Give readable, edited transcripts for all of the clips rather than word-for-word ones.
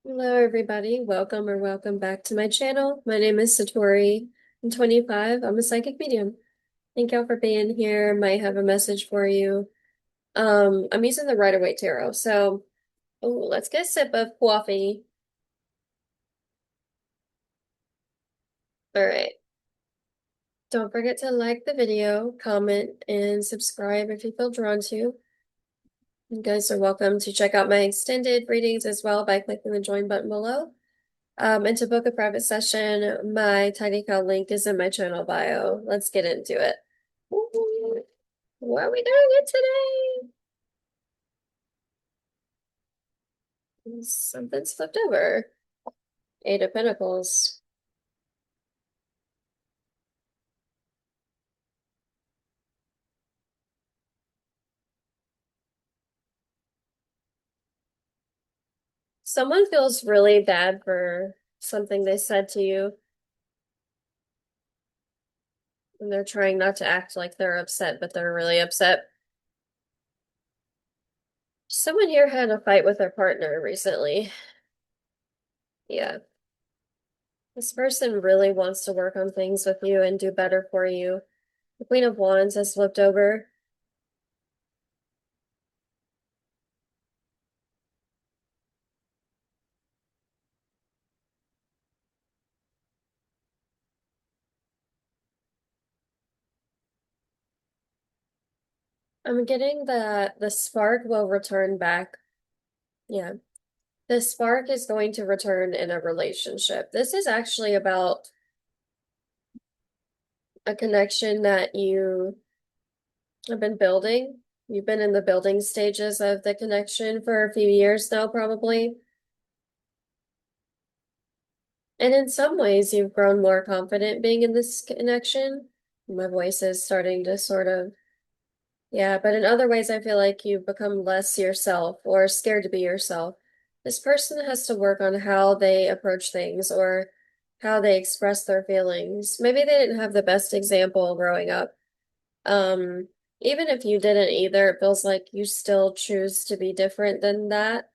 Hello, everybody. Welcome or welcome back to my channel. My name is Satori. I'm 25. I'm a psychic medium. Thank y'all for being here. Might have a message for you. I'm using the Rider-Waite Tarot. So, let's get a sip of coffee. All right. Don't forget to like the video, comment, and subscribe if you feel drawn to. You guys are welcome to check out my extended readings as well by clicking the join button below. And to book a private session, my TinyCal link is in my channel bio. Let's get into it. Ooh, what are we doing it today? Something's flipped over. Eight of Pentacles. Someone feels really bad for something they said to you, and they're trying not to act like they're upset, but they're really upset. Someone here had a fight with their partner recently. Yeah. This person really wants to work on things with you and do better for you. The Queen of Wands has flipped over. I'm getting that the spark will return back. Yeah. The spark is going to return in a relationship. This is actually about a connection that you have been building. You've been in the building stages of the connection for a few years now, probably. And in some ways, you've grown more confident being in this connection. My voice is starting to sort of, yeah, but in other ways, I feel like you've become less yourself or scared to be yourself. This person has to work on how they approach things or how they express their feelings. Maybe they didn't have the best example growing up. Um, Even if you didn't either, it feels like you still choose to be different than that.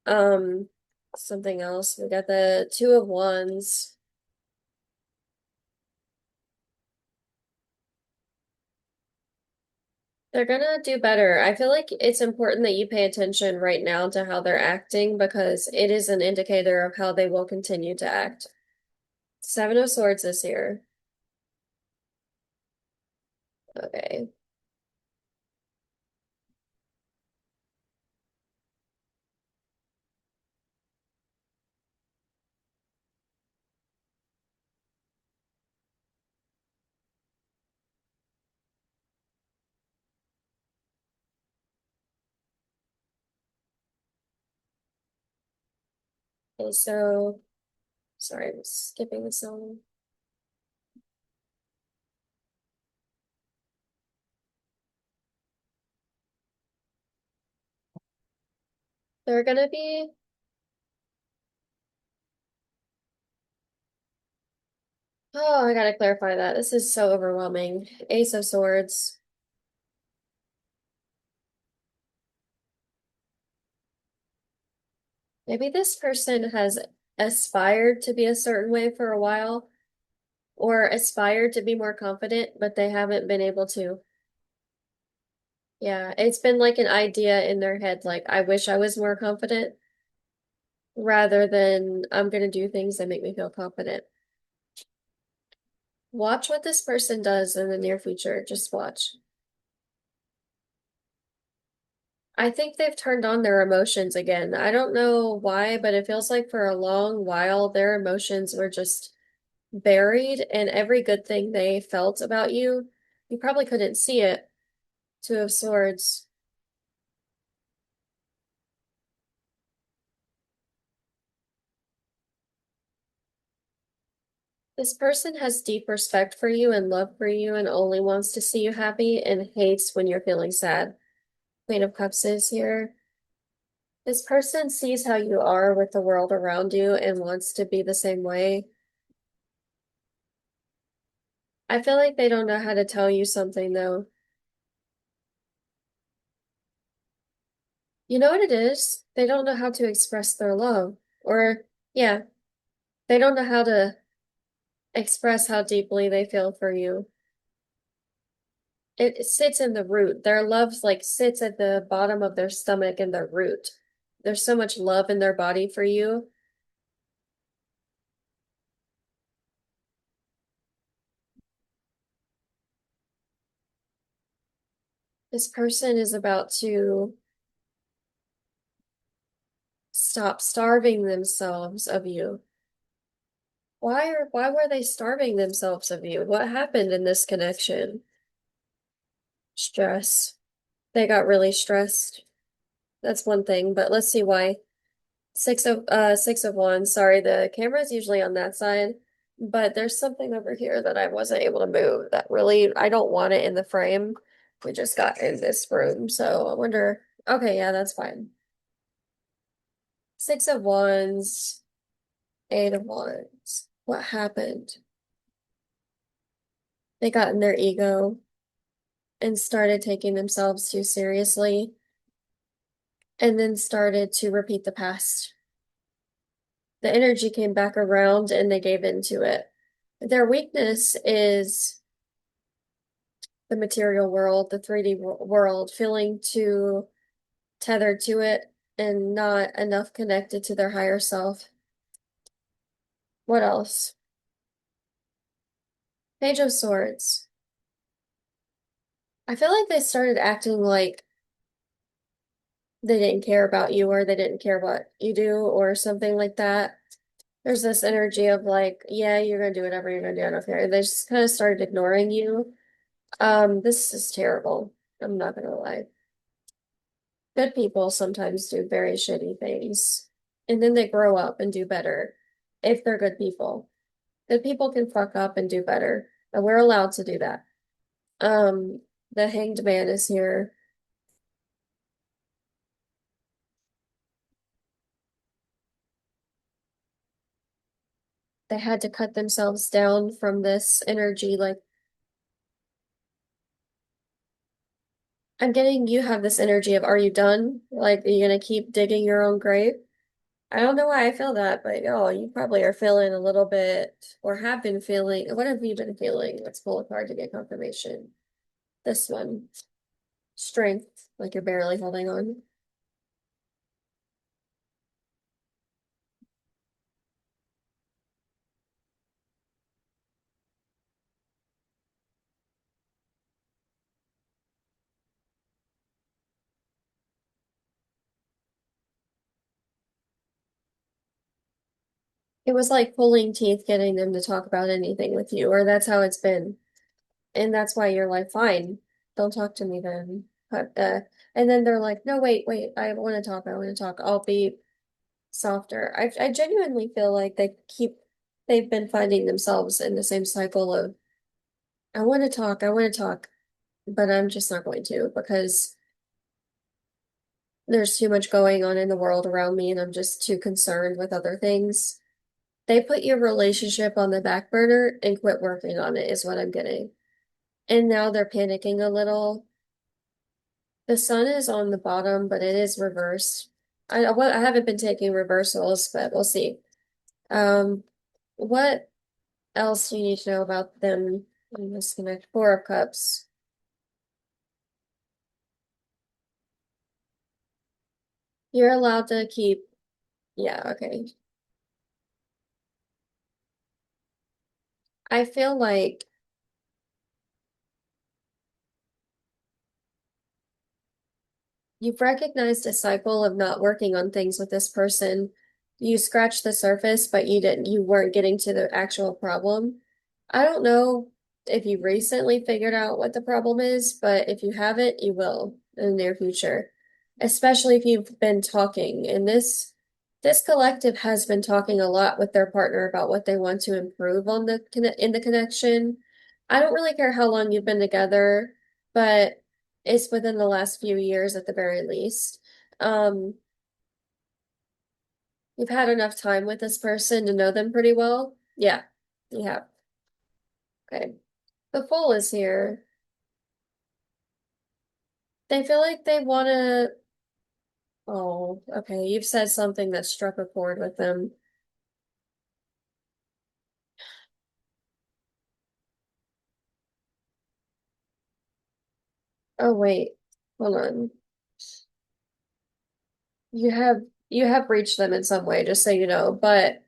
Um, Something else. We got the Two of Wands. They're gonna do better. I feel like it's important that you pay attention right now to how they're acting because it is an indicator of how they will continue to act. Seven of Swords is here. Okay. Okay, so sorry, I'm skipping the song. They're gonna be, oh, I gotta clarify that. This is so overwhelming. Ace of Swords. Maybe this person has aspired to be a certain way for a while, or aspired to be more confident, but they haven't been able to. Yeah, it's been like an idea in their head, like, I wish I was more confident, rather than I'm gonna do things that make me feel confident. Watch what this person does in the near future. Just watch. I think they've turned on their emotions again. I don't know why, but it feels like for a long while their emotions were just buried, and every good thing they felt about you, you probably couldn't see it. Two of Swords. This person has deep respect for you and love for you and only wants to see you happy and hates when you're feeling sad. Queen of Cups is here. This person sees how you are with the world around you and wants to be the same way. I feel like they don't know how to tell you something though. You know what it is? They don't know how to express their love. Or, yeah, they don't know how to express how deeply they feel for you. It sits in the root. Their love like sits at the bottom of their stomach in their root. There's so much love in their body for you. This person is about to stop starving themselves of you. Why were they starving themselves of you? What happened in this connection? Stress. They got really stressed. That's one thing, but let's see why. Six of Wands. Sorry, the camera's usually on that side, but there's something over here that I wasn't able to move that really I don't want it in the frame. We just got in this room, so I wonder. Okay, yeah, that's fine. Six of Wands, Eight of Wands. What happened? They got in their ego and started taking themselves too seriously, and then started to repeat the past. The energy came back around and they gave into it. Their weakness is the material world, the 3D world, feeling too tethered to it and not enough connected to their higher self. What else? Page of Swords. I feel like they started acting like they didn't care about you or they didn't care what you do or something like that. There's this energy of like, yeah, you're gonna do whatever you're gonna do, I don't care. They just kind of started ignoring you. This is terrible. I'm not gonna lie. Good people sometimes do very shitty things, and then they grow up and do better if they're good people. Good people can fuck up and do better, and we're allowed to do that. The Hanged Man is here. They had to cut themselves down from this energy. Like, I'm getting you have this energy of, are you done? Like, are you gonna keep digging your own grave? I don't know why I feel that, but oh, you probably are feeling a little bit, or have been feeling. What have you been feeling? Let's pull a card to get confirmation. This one, strength, like you're barely holding on. It was like pulling teeth getting them to talk about anything with you, or that's how it's been. And that's why you're like, fine, don't talk to me then. But, and then they're like, no, wait, I want to talk, I want to talk. I'll be softer. I genuinely feel like they've been finding themselves in the same cycle of, I want to talk, but I'm just not going to because there's too much going on in the world around me and I'm just too concerned with other things. They put your relationship on the back burner and quit working on it, is what I'm getting. And now they're panicking a little. The sun is on the bottom, but it is reversed. I haven't been taking reversals, but we'll see. Um, what else do you need to know about them in this connect? Four of Cups. You're allowed to keep, yeah, okay. I feel like you've recognized a cycle of not working on things with this person. You scratched the surface, but you weren't getting to the actual problem. I don't know if you recently figured out what the problem is, but if you haven't, you will in the near future. Especially if you've been talking. And this collective has been talking a lot with their partner about what they want to improve on in the connection. I don't really care how long you've been together, but it's within the last few years at the very least. Um, you've had enough time with this person to know them pretty well. Yeah, you have. Okay. The Fool is here. They feel like they want to Oh, okay. You've said something that struck a chord with them. Oh, wait. Hold on. You have you have reached them in some way, just so you know, but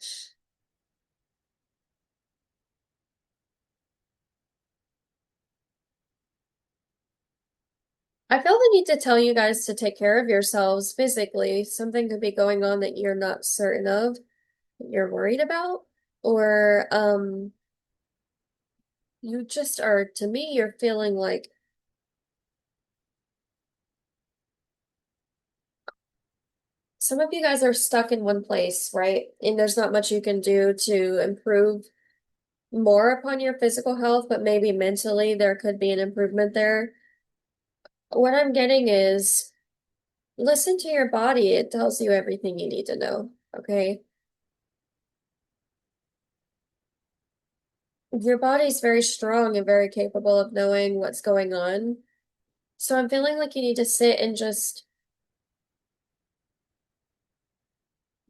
I feel the need to tell you guys to take care of yourselves physically. Something could be going on that you're not certain of, that you're worried about, or you just are, to me, you're feeling like some of you guys are stuck in one place, right? And there's not much you can do to improve more upon your physical health, but maybe mentally there could be an improvement there. What I'm getting is listen to your body. It tells you everything you need to know, okay? Your body's very strong and very capable of knowing what's going on. So I'm feeling like you need to sit and just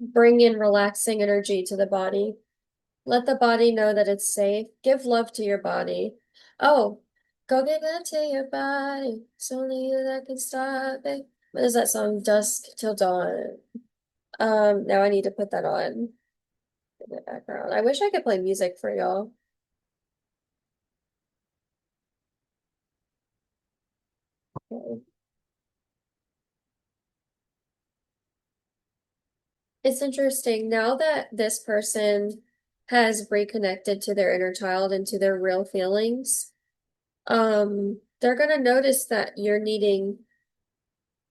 bring in relaxing energy to the body. Let the body know that it's safe. Give love to your body. Oh, go give love to your body. It's only you that can stop it. What is that song? Dusk Till Dawn. Now I need to put that on in the background. I wish I could play music for y'all. Okay. It's interesting now that this person has reconnected to their inner child and to their real feelings. They're gonna notice that you're needing,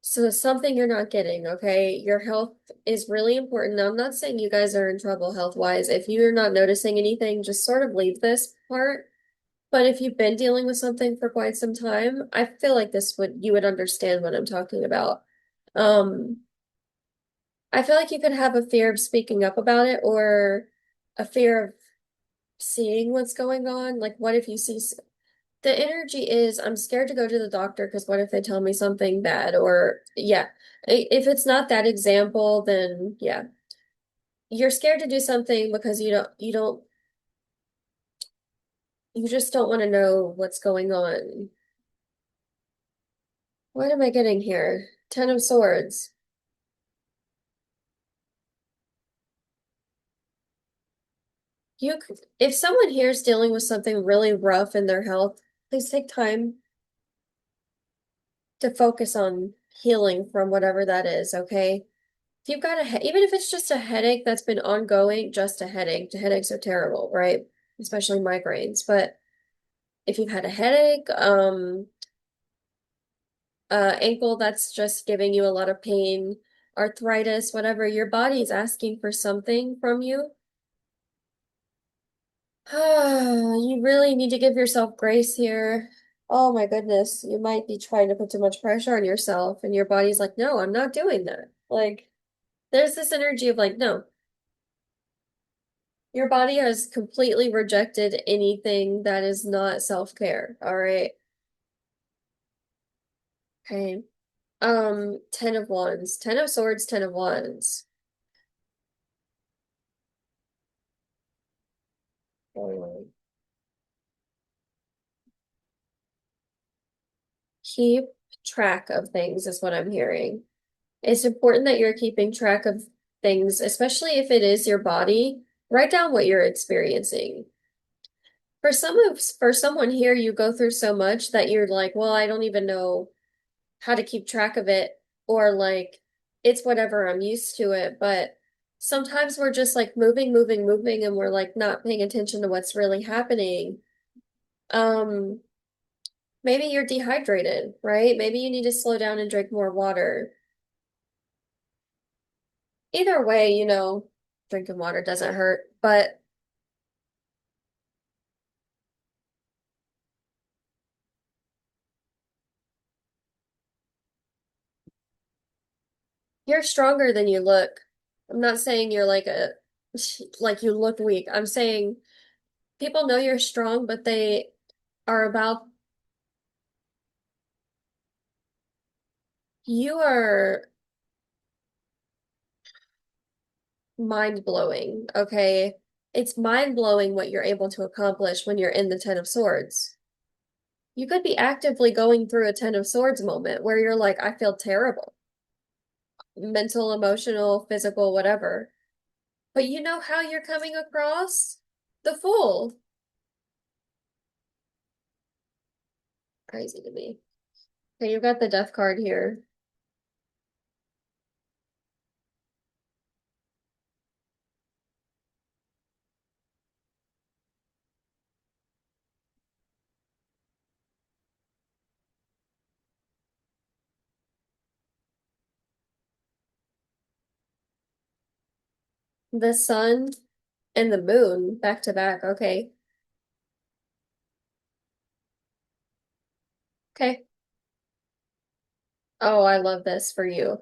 so it's something you're not getting, okay? Your health is really important. Now, I'm not saying you guys are in trouble health-wise. If you're not noticing anything, just sort of leave this part. But if you've been dealing with something for quite some time, I feel like this would you would understand what I'm talking about. Um, I feel like you could have a fear of speaking up about it or a fear of seeing what's going on. Like, what if you see the energy is I'm scared to go to the doctor because what if they tell me something bad? Or, yeah, if it's not that example, then yeah, you're scared to do something because you just don't want to know what's going on. What am I getting here? Ten of Swords. If someone here is dealing with something really rough in their health, please take time to focus on healing from whatever that is, okay? If you've got even if it's just a headache that's been ongoing, just a headache. Headaches are terrible, right? Especially migraines. But if you've had a headache, ankle that's just giving you a lot of pain, arthritis, whatever, your body's asking for something from you. You really need to give yourself grace here. Oh my goodness, you might be trying to put too much pressure on yourself, and your body's like, no, I'm not doing that. Like, there's this energy of like, no, your body has completely rejected anything that is not self-care. All right. Okay. Ten of Wands, Ten of Swords, Ten of Wands. Um, Keep track of things is what I'm hearing. It's important that you're keeping track of things, especially if it is your body. Write down what you're experiencing. For someone here, you go through so much that you're like, well, I don't even know how to keep track of it, or like it's whatever, I'm used to it. But sometimes we're just like moving, and we're like not paying attention to what's really happening. Um, Maybe you're dehydrated, right? Maybe you need to slow down and drink more water. Either way, drinking water doesn't hurt, but you're stronger than you look. I'm not saying you're like like you look weak. I'm saying people know you're strong, but they are about you are mind-blowing, okay? It's mind-blowing what you're able to accomplish when you're in the Ten of Swords. You could be actively going through a Ten of Swords moment where you're like, I feel terrible, mental, emotional, physical, whatever. But you know how you're coming across? The Fool. Crazy to me. Okay, you've got the Death card here. The Sun and the Moon back to back. Okay. Okay. Oh, I love this for you.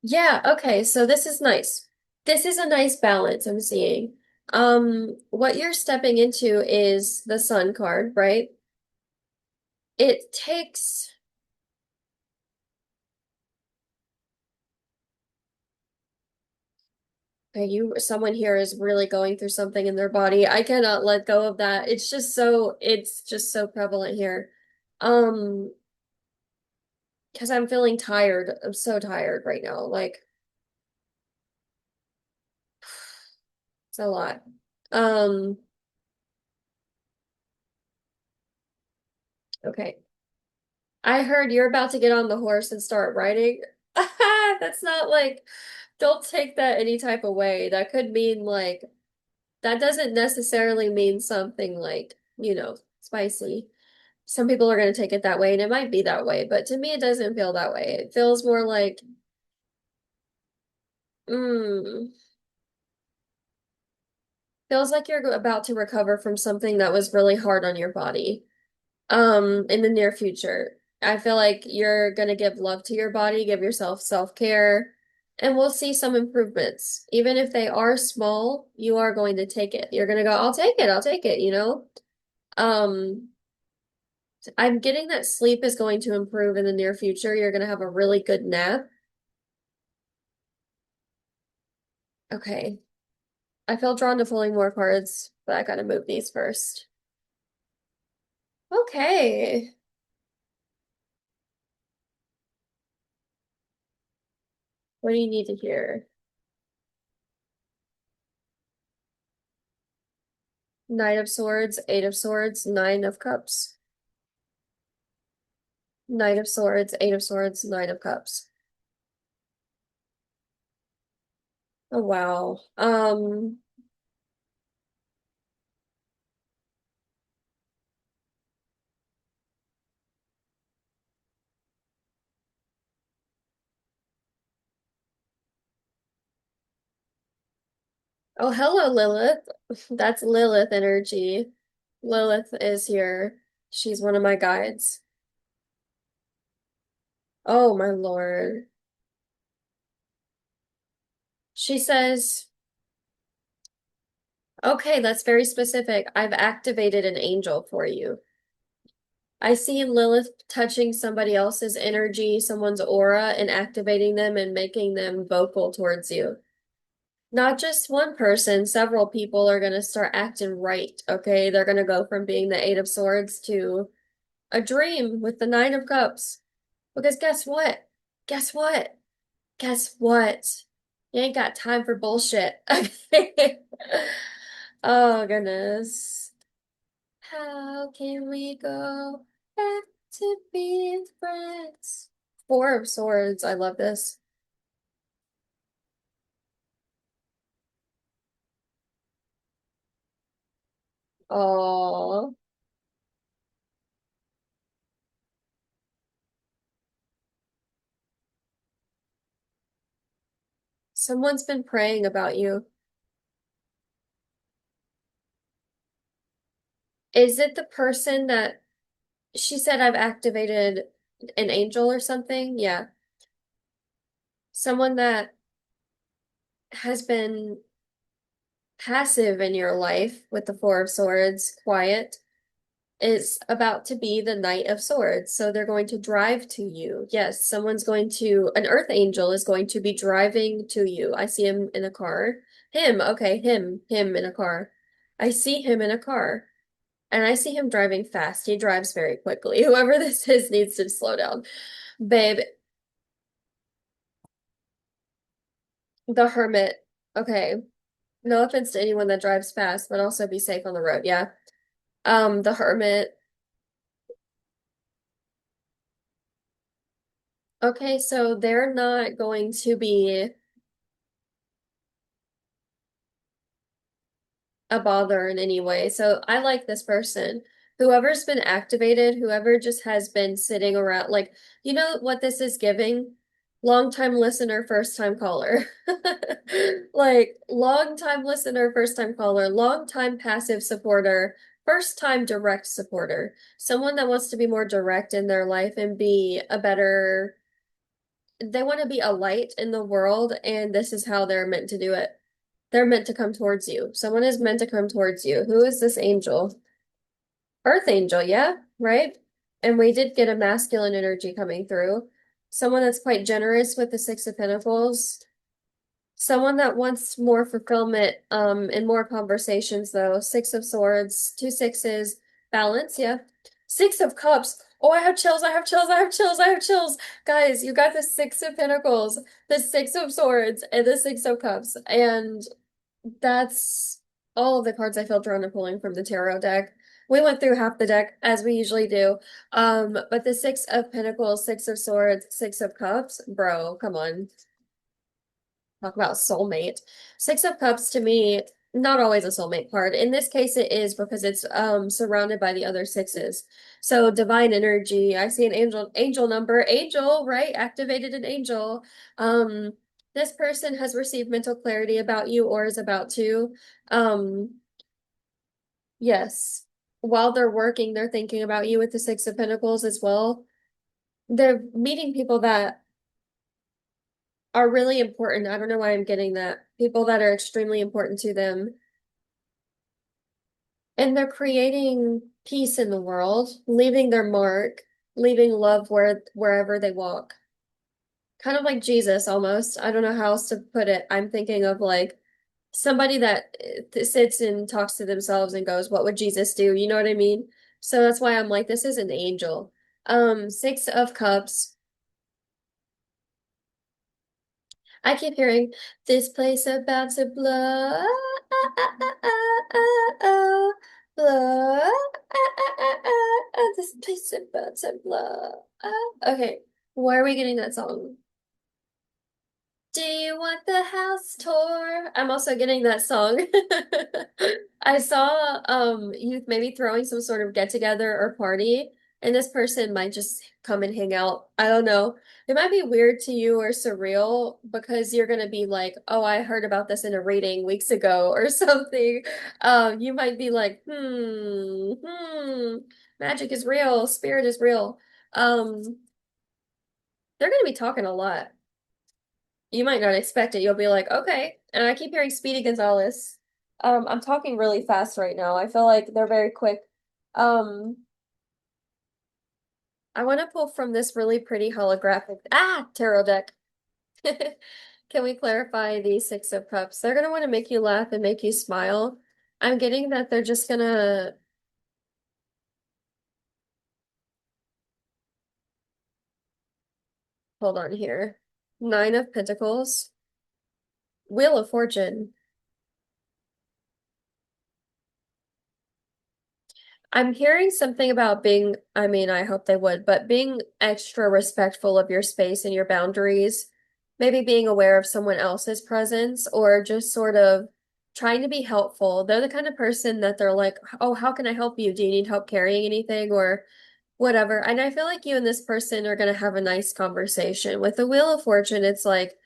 Yeah, okay, so this is nice. This is a nice balance I'm seeing. What you're stepping into is the Sun card, right? It takes okay, someone here is really going through something in their body. I cannot let go of that. It's just so prevalent here. Um, because I'm feeling tired. I'm so tired right now. Like, it's a lot. Um, okay. I heard you're about to get on the horse and start riding. That's not like, don't take that any type of way. That could mean like, that doesn't necessarily mean something like, spicy. Some people are going to take it that way, and it might be that way, but to me, it doesn't feel that way. It feels more like, mm, feels like you're about to recover from something that was really hard on your body. In the near future. I feel like you're gonna give love to your body, give yourself self-care, and we'll see some improvements. Even if they are small, you are going to take it. You're gonna go, I'll take it, you know? Um, I'm getting that sleep is going to improve in the near future. You're gonna have a really good nap. Okay. I feel drawn to pulling more cards, but I gotta move these first. Okay. What do you need to hear? Knight of Swords, Eight of Swords, Nine of Cups. Knight of Swords, Eight of Swords, Nine of Cups. Oh wow. Oh hello Lilith. That's Lilith energy. Lilith is here. She's one of my guides. Oh my Lord. She says, okay, that's very specific. I've activated an angel for you. I see Lilith touching somebody else's energy, someone's aura, and activating them and making them vocal towards you. Not just one person, several people are going to start acting right, okay? They're going to go from being the Eight of Swords to a dream with the Nine of Cups. Because guess what? Guess what? Guess what? You ain't got time for bullshit. Okay. Oh, goodness. How can we go back to being friends? Four of Swords. I love this. Oh, someone's been praying about you. Is it the person that she said I've activated an angel or something? Yeah. Someone that has been passive in your life with the Four of Swords, quiet. is about to be the Knight of Swords. So they're going to drive to you. Yes, an Earth Angel is going to be driving to you. I see him in a car. Okay, him in a car. I see him in a car. And I see him driving fast. He drives very quickly. Whoever this is needs to slow down. Babe, the Hermit. Okay. No offense to anyone that drives fast, but also be safe on the road. Yeah. The Hermit. Okay, so they're not going to be a bother in any way. So I like this person. Whoever's been activated, whoever just has been sitting around, like, you know what this is giving? Long time listener, first time caller. Like, long time listener, first time caller, long time passive supporter, first time direct supporter. Someone that wants to be more direct in their life and be a better, they want to be a light in the world, and this is how they're meant to do it. They're meant to come towards you. Someone is meant to come towards you. Who is this angel? Earth angel, yeah, right? And we did get a masculine energy coming through. Someone that's quite generous with the Six of Pentacles. Someone that wants more fulfillment, and more conversations though. Six of Swords, two sixes, balance, yeah. Six of Cups. Oh, I have chills, I have chills, I have chills, I have chills. Guys, you got the Six of Pentacles, the Six of Swords, and the Six of Cups. And that's all of the cards I feel drawn to pulling from the tarot deck. We went through half the deck as we usually do. But the Six of Pentacles, Six of Swords, Six of Cups, bro, come on. Talk about soulmate. Six of Cups to me, not always a soulmate card. In this case, it is because it's surrounded by the other sixes. So divine energy. I see an angel number, angel, right? Activated an angel. Um, this person has received mental clarity about you or is about to. Um, yes. While they're working, they're thinking about you with the Six of Pentacles as well. They're meeting people that are really important. I don't know why I'm getting that. People that are extremely important to them. And they're creating peace in the world, leaving their mark, leaving love wherever they walk. Kind of like Jesus almost. I don't know how else to put it. I'm thinking of like somebody that sits and talks to themselves and goes, "What would Jesus do?" You know what I mean? So that's why I'm like, this is an angel. Six of Cups. I keep hearing this place about to blow, blow, this place about to blow. Okay, where are we getting that song? Do you want the house tour? I'm also getting that song. I saw youth maybe throwing some sort of get together or party, and this person might just come and hang out. I don't know. It might be weird to you or surreal because you're gonna be like, "Oh, I heard about this in a reading weeks ago" or something. You might be like, magic is real, spirit is real." They're gonna be talking a lot. You might not expect it. You'll be like, okay. And I keep hearing Speedy Gonzalez. I'm talking really fast right now. I feel like they're very quick. Um, I want to pull from this really pretty holographic tarot deck. Can we clarify the Six of Cups? They're gonna want to make you laugh and make you smile. I'm getting that they're just gonna hold on here. Nine of Pentacles, Wheel of Fortune. I'm hearing something about being, I mean, I hope they would, but being extra respectful of your space and your boundaries, maybe being aware of someone else's presence or just sort of trying to be helpful. They're the kind of person that they're like, "Oh, how can I help you? Do you need help carrying anything or whatever?" And I feel like you and this person are going to have a nice conversation. With the Wheel of Fortune, it's like,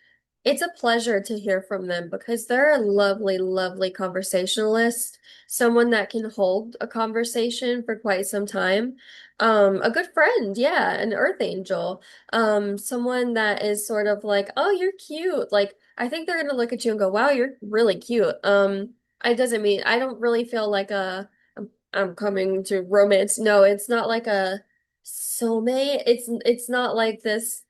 it's a pleasure to hear from them because they're a lovely, lovely conversationalist, someone that can hold a conversation for quite some time. A good friend, yeah, an earth angel. Someone that is sort of like, "Oh, you're cute." Like, I think they're gonna look at you and go, "Wow, you're really cute." I doesn't mean I don't really feel like a I'm coming to romance. No, it's not like a soulmate. It's not like this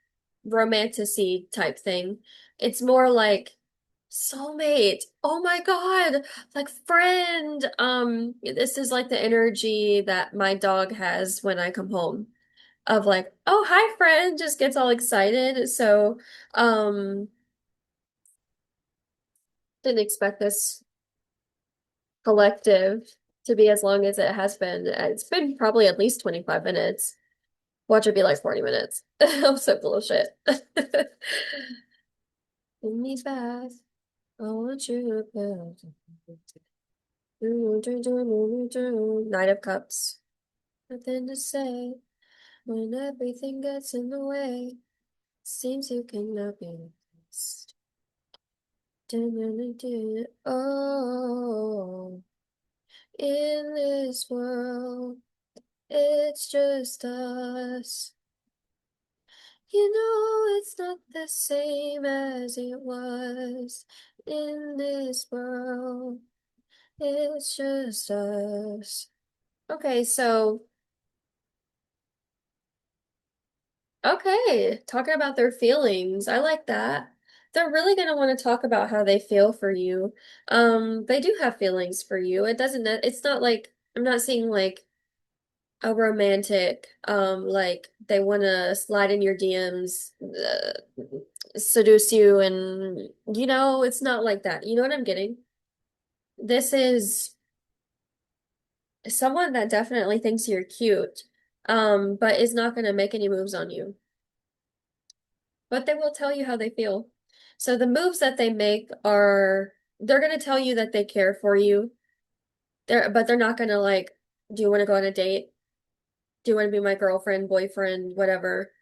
romanticy type thing. It's more like soulmate. Oh my God. Like friend. This is like the energy that my dog has when I come home of like, oh, hi friend, just gets all excited. So, um, didn't expect this collective to be as long as it has been. It's been probably at least 25 minutes. Watch it be like 40 minutes. I'm so full of shit. Give me back. I want you back. Knight of Cups. Nothing to say when everything gets in the way. Seems you cannot be replaced. Oh, in this world, it's just us. You know it's not the same as it was in this world. It's just us. Okay, so, okay, talking about their feelings. I like that. They're really gonna want to talk about how they feel for you. They do have feelings for you. It's not like, I'm not seeing like a romantic, like they want to slide in your DMs, seduce you, and it's not like that. You know what I'm getting? This is someone that definitely thinks you're cute, but is not going to make any moves on you. But they will tell you how they feel. So the moves that they make are they're going to tell you that they care for you. But they're not going to like, do you want to go on a date? Do you want to be my girlfriend, boyfriend, whatever?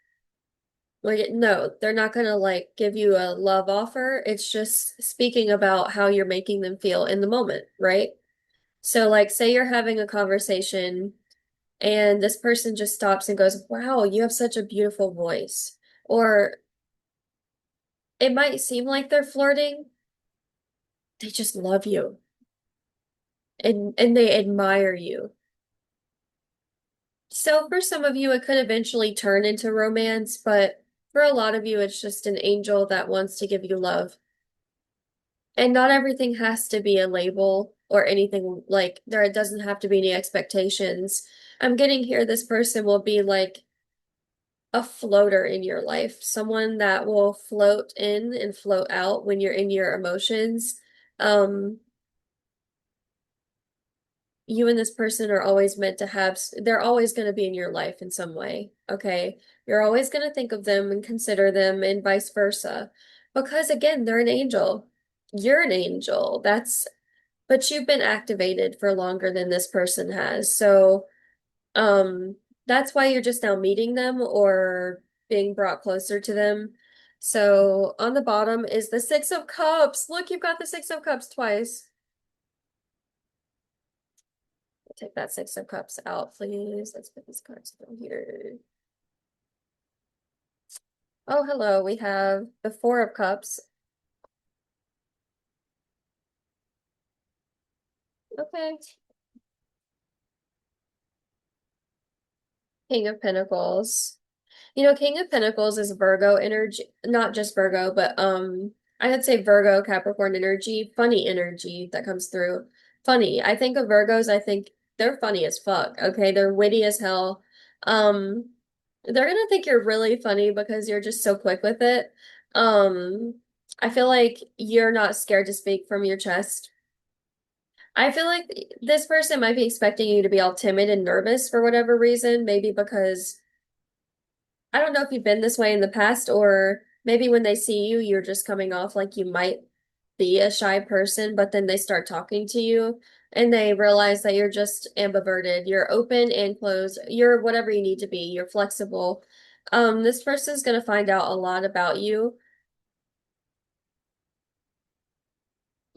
Like, no, they're not gonna like give you a love offer. It's just speaking about how you're making them feel in the moment, right? So, like, say you're having a conversation and this person just stops and goes, "Wow, you have such a beautiful voice." Or it might seem like they're flirting, they just love you and they admire you. So, for some of you, it could eventually turn into romance, but for a lot of you, it's just an angel that wants to give you love. And not everything has to be a label or anything like there doesn't have to be any expectations. I'm getting here, this person will be like a floater in your life, someone that will float in and float out when you're in your emotions. Um, you and this person are always meant to have, they're always going to be in your life in some way, okay? You're always going to think of them and consider them and vice versa. Because again, they're an angel. You're an angel. But you've been activated for longer than this person has. So, um, that's why you're just now meeting them or being brought closer to them. So, on the bottom is the Six of Cups. Look, you've got the Six of Cups twice. Take that Six of Cups out, please. Let's put these cards down here. Oh, hello. We have the Four of Cups. Okay. King of Pentacles. King of Pentacles is Virgo energy, not just Virgo, but I would say Virgo, Capricorn energy that comes through. Funny. I think of Virgos, I think they're funny as fuck. Okay, they're witty as hell. Um, they're gonna think you're really funny because you're just so quick with it. Um, I feel like you're not scared to speak from your chest. I feel like this person might be expecting you to be all timid and nervous for whatever reason, maybe because I don't know if you've been this way in the past, or maybe when they see you, you're just coming off like you might be a shy person, but then they start talking to you and they realize that you're just ambiverted. You're open and closed. You're whatever you need to be. You're flexible. This person's gonna find out a lot about you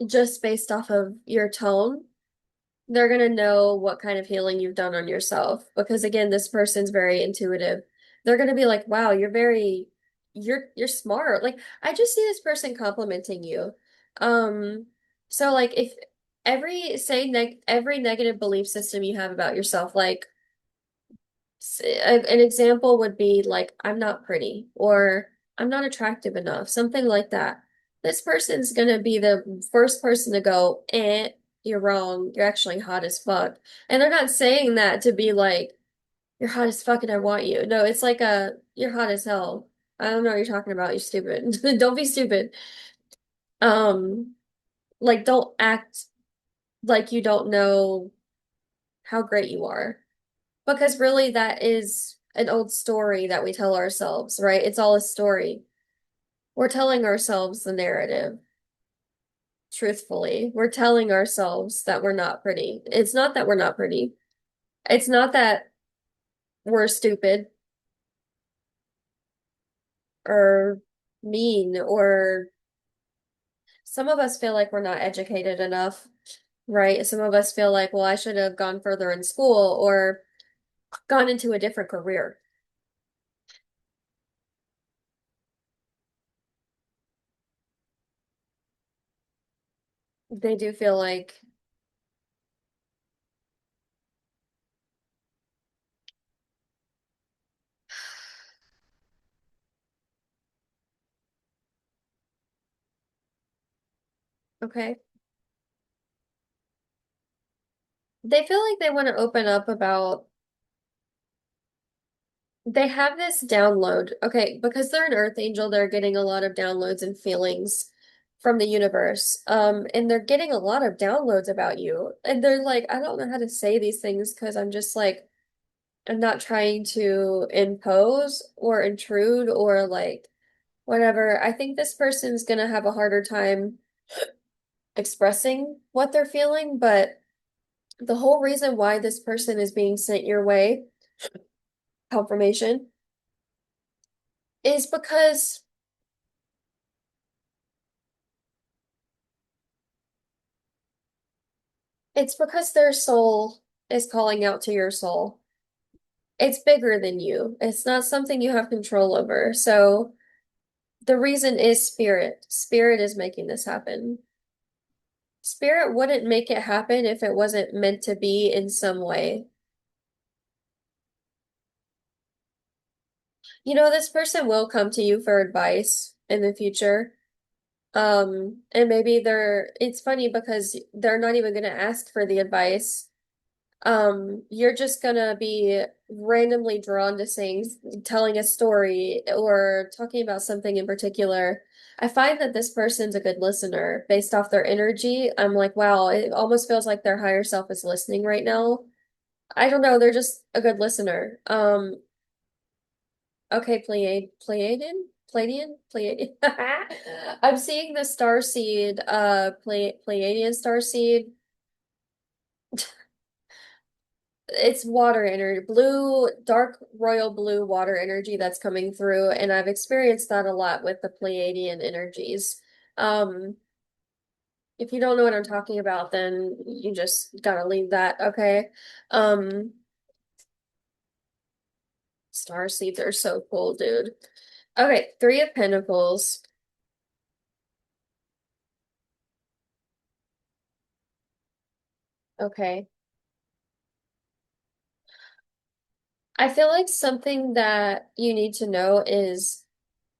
just based off of your tone. They're gonna know what kind of healing you've done on yourself because again, this person's very intuitive. They're gonna be like, "Wow, you're smart." Like I just see this person complimenting you. Um, so like if every negative belief system you have about yourself, like an example would be like, I'm not pretty or I'm not attractive enough, something like that. This person's gonna be the first person to go, you're wrong. You're actually hot as fuck. And they're not saying that to be like, you're hot as fuck and I want you. No, it's like you're hot as hell. I don't know what you're talking about. You're stupid. Don't be stupid. Um, like don't act like you don't know how great you are. Because really, that is an old story that we tell ourselves, right? It's all a story. We're telling ourselves the narrative, truthfully. We're telling ourselves that we're not pretty. It's not that we're not pretty. It's not that we're stupid or mean, or some of us feel like we're not educated enough, right? Some of us feel like, well, I should have gone further in school or gone into a different career. They do feel like, okay. They feel like they want to open up about they have this download. Okay, because they're an Earth Angel, they're getting a lot of downloads and feelings from the universe. And they're getting a lot of downloads about you. And they're like, I don't know how to say these things because I'm just like, I'm not trying to impose or intrude or like whatever. I think this person's gonna have a harder time expressing what they're feeling, but the whole reason why this person is being sent your way, confirmation, is because it's because their soul is calling out to your soul. It's bigger than you. It's not something you have control over. So the reason is spirit. Spirit is making this happen. Spirit wouldn't make it happen if it wasn't meant to be in some way. You know, this person will come to you for advice in the future. And maybe it's funny because they're not even going to ask for the advice. You're just gonna be randomly drawn to things, telling a story or talking about something in particular. I find that this person's a good listener based off their energy. I'm like, wow, it almost feels like their higher self is listening right now. I don't know, they're just a good listener. Okay, Pleiadian. I'm seeing the star seed, Pleiadian star seed. It's water energy, blue, dark royal blue water energy that's coming through, and I've experienced that a lot with the Pleiadian energies. Um, if you don't know what I'm talking about, then you just gotta leave that, okay? Um, Star seeds are so cool, dude. Okay, Three of Pentacles. Okay. I feel like something that you need to know is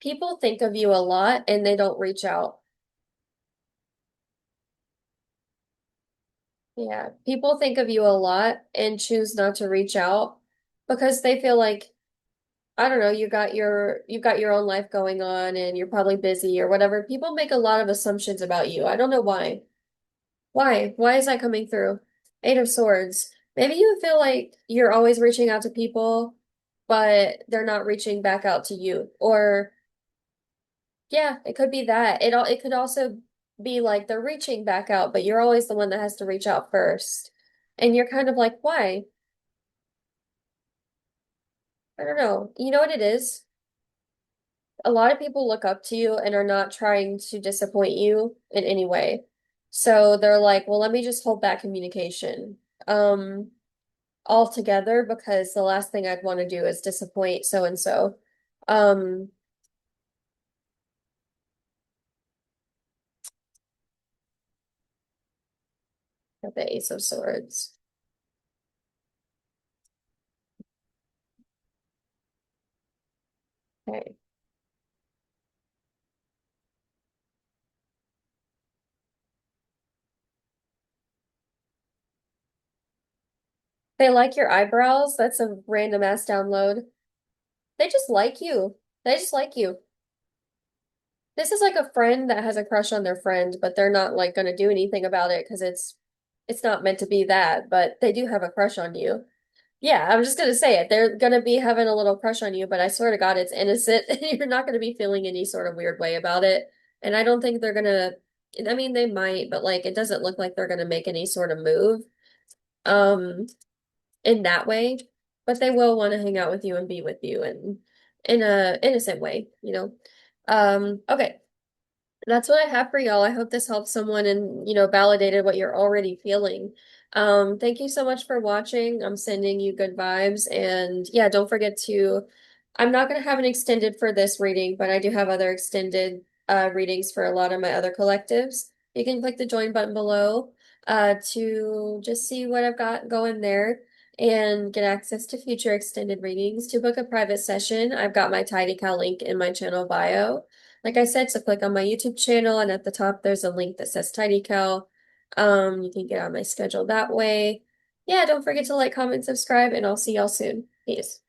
people think of you a lot and they don't reach out. Yeah, people think of you a lot and choose not to reach out because they feel like, I don't know, you've got your own life going on and you're probably busy or whatever. People make a lot of assumptions about you. I don't know why. Why? Why is that coming through? Eight of Swords. Maybe you feel like you're always reaching out to people, but they're not reaching back out to you. Or yeah, it could be that. It could also be like they're reaching back out, but you're always the one that has to reach out first. And you're kind of like, why? I don't know. You know what it is? A lot of people look up to you and are not trying to disappoint you in any way. So they're like, well, let me just hold back communication altogether because the last thing I'd want to do is disappoint so and so. Um, Got the Ace of Swords. Okay. They like your eyebrows. That's a random ass download. They just like you. They just like you. This is like a friend that has a crush on their friend, but they're not like gonna do anything about it because it's not meant to be that, but they do have a crush on you. Yeah, I'm just gonna say it. They're gonna be having a little crush on you, but I swear to God, it's innocent and you're not gonna be feeling any sort of weird way about it. And I don't think they're gonna, I mean, they might, but like it doesn't look like they're gonna make any sort of move um in that way. But they will want to hang out with you and be with you and in a innocent way, you know. Okay. That's what I have for y'all. I hope this helps someone and, validated what you're already feeling. Thank you so much for watching. I'm sending you good vibes. And yeah, don't forget to, I'm not going to have an extended for this reading, but I do have other extended readings for a lot of my other collectives. You can click the join button below to just see what I've got going there and get access to future extended readings. To book a private session, I've got my TidyCal link in my channel bio. Like I said, so click on my YouTube channel, and at the top there's a link that says TidyCal. You can get on my schedule that way. Yeah, don't forget to like, comment, subscribe, and I'll see y'all soon. Peace.